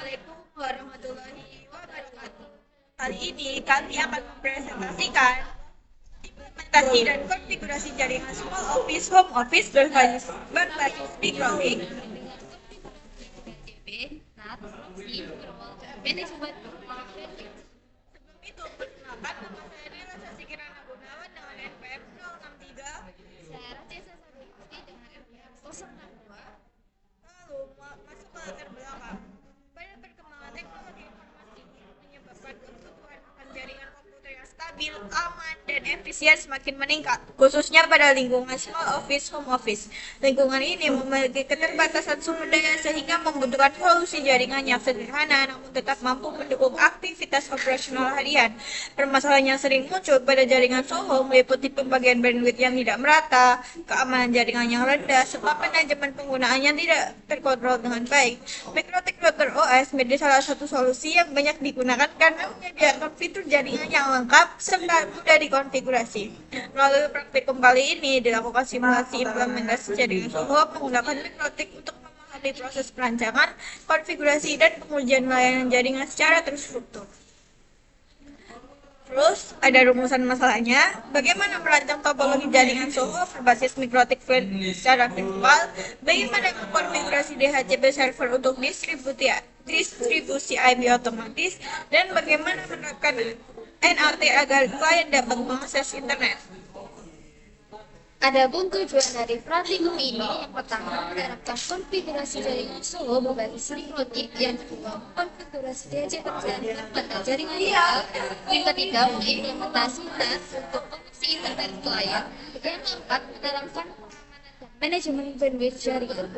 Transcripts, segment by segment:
Assalamualaikum warahmatullahi wabarakatuh. Kali ini kami akan mempresentasikan implementasi dan konfigurasi jaringan small office, home office berbasis Microtik. Sebelum itu, perkenalkan nama saya Nila Sasi Kirana Gunawan dengan NPM 063. Lalu masuk ke latar belakang. Pada perkembangan teknologi informasi menyebabkan kebutuhan akan jaringan komputer yang stabil, aman, dan efisien semakin meningkat, khususnya pada lingkungan small office, home office. Lingkungan ini memiliki keterbatasan sumber daya sehingga membutuhkan solusi jaringan yang sederhana namun tetap mampu mendukung aktivitas operasional harian. Permasalahan yang sering muncul pada jaringan Soho meliputi pembagian bandwidth yang tidak merata, keamanan jaringan yang rendah, serta manajemen penggunaannya tidak terkontrol dengan baik. Mikrotik Router OS menjadi salah satu solusi yang banyak digunakan karena menyediakan fitur jaringan yang lengkap serta mudah dikonfigurasi. Melalui praktikum kali ini dilakukan simulasi implementasi jaringan Soho menggunakan Mikrotik untuk memahami proses perancangan, konfigurasi, dan pengujian layanan jaringan secara terstruktur. Terus ada rumusan masalahnya, bagaimana merancang topologi jaringan Soho berbasis Mikrotik secara virtual, bagaimana mengkonfigurasi DHCP server untuk distribusi IP otomatis, dan bagaimana menerapkan NLT agar klien dapat mengakses internet. Adapun tujuan dari praktikum ini, yang pertama menerapkan konfigurasi jaringan Soho berbasis Mikrotik, yang kedua konfigurasi DHCP server pada jaringan lokal, yang ketiga mengimplementasi NAT untuk koneksi internet klien, yang keempat menerapkan pengamanan dan manajemen bandwidth jaringan.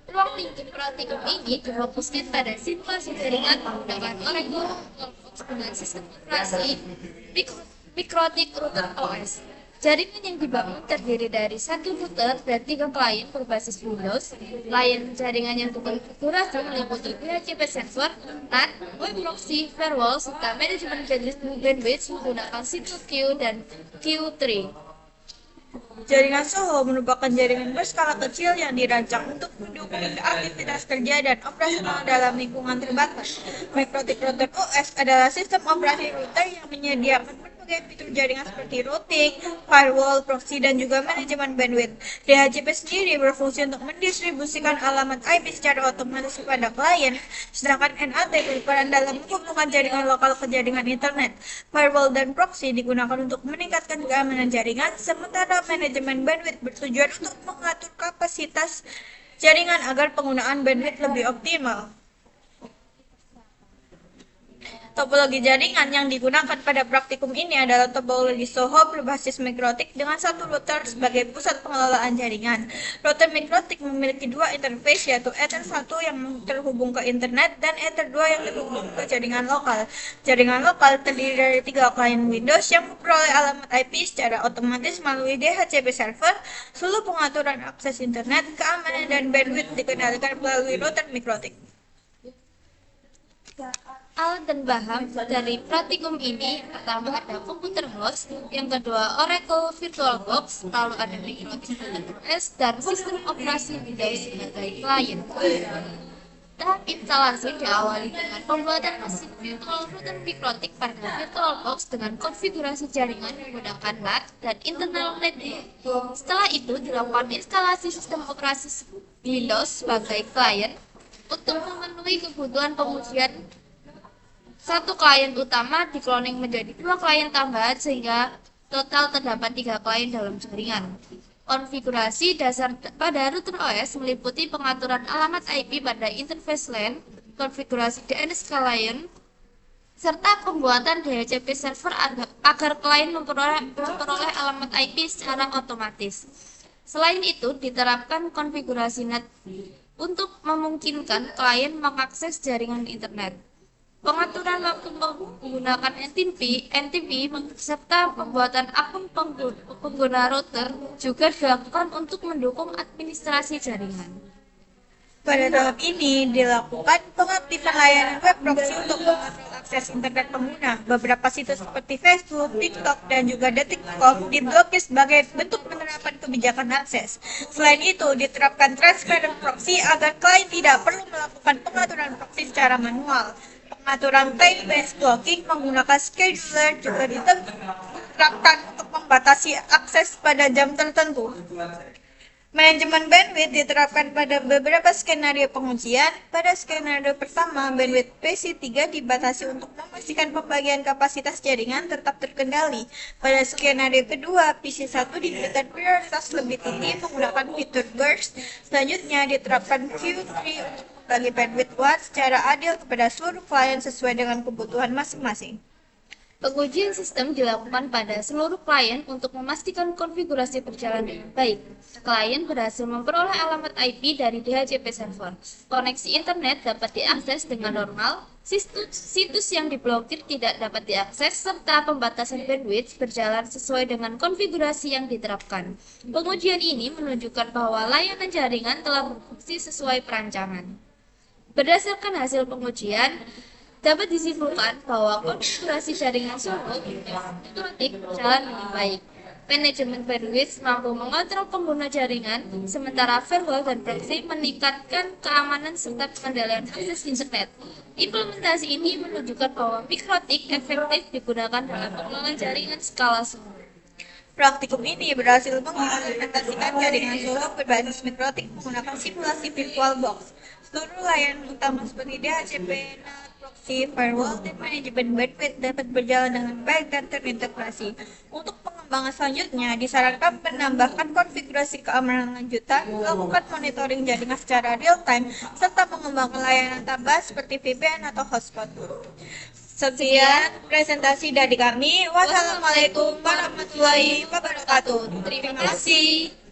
Ruang lingkup praktikum ini difokuskan pada simulasi jaringan menggunakan Oracle dengan sistem operasi Mikrotik Router OS. Jaringan yang dibangun terdiri dari satu router dan 3 klien berbasis Windows. Layanan jaringan yang terkonfigurasi meliputi DHCP server, NAT, web proxy, firewall, serta manajemen bandwidth menggunakan Q2 dan Q3. Jaringan Soho merupakan jaringan berskala kecil yang dirancang untuk mendukung aktivitas kerja dan operasional dalam lingkungan terbatas. Mikrotik Router OS adalah sistem operasi router yang menyediakan berbagai fitur jaringan seperti routing, firewall, proxy, dan juga manajemen bandwidth. DHCP sendiri berfungsi untuk mendistribusikan alamat IP secara otomatis kepada klien, sedangkan NAT berperan dalam menghubungkan jaringan lokal ke jaringan internet. Firewall dan proxy digunakan untuk meningkatkan keamanan jaringan, sementara manajemen bandwidth bertujuan untuk mengatur kapasitas jaringan agar penggunaan bandwidth lebih optimal. Topologi jaringan yang digunakan pada praktikum ini adalah topologi Soho berbasis Mikrotik dengan satu router sebagai pusat pengelolaan jaringan. Router Mikrotik memiliki dua interface, yaitu Ether 1 yang terhubung ke internet dan Ether 2 yang terhubung ke jaringan lokal. Jaringan lokal terdiri dari 3 klien Windows yang memperoleh alamat IP secara otomatis melalui DHCP server. Seluruh pengaturan akses internet, keamanan, dan bandwidth dikendalikan melalui router Mikrotik. Alat dan bahan dari praktikum ini, pertama ada komputer host, yang kedua Oracle VirtualBox, lalu ada Mikrotik OS dan sistem operasi Windows sebagai klien. Tahap instalasi diawali dengan pembuatan mesin virtual router Mikrotik pada VirtualBox dengan konfigurasi jaringan menggunakan NAT dan internal network. Setelah itu dilakukan instalasi sistem operasi Windows sebagai klien untuk memenuhi kebutuhan pengujian. Satu klien utama dikloning menjadi 2 klien tambahan sehingga total terdapat 3 klien dalam jaringan. Konfigurasi dasar pada router OS meliputi pengaturan alamat IP pada interface LAN, konfigurasi DNS klien, serta pembuatan DHCP server agar klien memperoleh alamat IP secara otomatis. Selain itu, diterapkan konfigurasi NAT untuk memungkinkan klien mengakses jaringan internet. Pengaturan waktu menggunakan NTP serta pembuatan akun pengguna router juga dilakukan untuk mendukung administrasi jaringan. Pada tahap ini dilakukan pengaktifan layanan web proxy untuk mengontrol akses internet pengguna. Beberapa situs seperti Facebook, TikTok, dan juga Detik.com diblokir sebagai bentuk penerapan kebijakan akses. Selain itu, diterapkan transparent proxy agar klien tidak perlu melakukan pengaturan proxy secara secara manual. Pengaturan time-based blocking menggunakan scheduler juga diterapkan untuk membatasi akses pada jam tertentu. Manajemen bandwidth diterapkan pada beberapa skenario pengujian. Pada skenario pertama, bandwidth PC3 dibatasi untuk memastikan pembagian kapasitas jaringan tetap terkendali. Pada skenario kedua, PC1 diberikan prioritas lebih tinggi menggunakan fitur burst. Selanjutnya, diterapkan Q3 untuk membagi bandwidth WAN secara adil kepada seluruh klien sesuai dengan kebutuhan masing-masing. Pengujian sistem dilakukan pada seluruh klien untuk memastikan konfigurasi berjalan dengan baik. Klien berhasil memperoleh alamat IP dari DHCP server. Koneksi internet dapat diakses dengan normal, situs yang diblokir tidak dapat diakses, serta pembatasan bandwidth berjalan sesuai dengan konfigurasi yang diterapkan. Pengujian ini menunjukkan bahwa layanan jaringan telah berfungsi sesuai perancangan. Berdasarkan hasil pengujian, dapat disimpulkan bahwa konfigurasi jaringan solo elektronik berjalan dengan baik. Manajemen bandwidth mampu mengontrol pengguna jaringan, sementara firewall dan proxy meningkatkan keamanan serta pengendalian akses internet. Implementasi ini menunjukkan bahwa mikrotik efektif digunakan dalam pengelolaan jaringan skala solo. Praktikum ini berhasil mengimplementasikan jaringan solo berbasis mikrotik menggunakan simulasi virtual box. Seluruh layanan utama seperti DHCP, NAT, proxy, firewall, dan manajemen bandwidth dapat berjalan dengan baik dan terintegrasi. Untuk pengembangan selanjutnya, disarankan menambahkan konfigurasi keamanan lanjutan, melakukan monitoring jaringan secara real-time, serta mengembangkan layanan tambahan seperti VPN atau hotspot. Sekian presentasi dari kami. Wassalamualaikum warahmatullahi wabarakatuh. Terima kasih.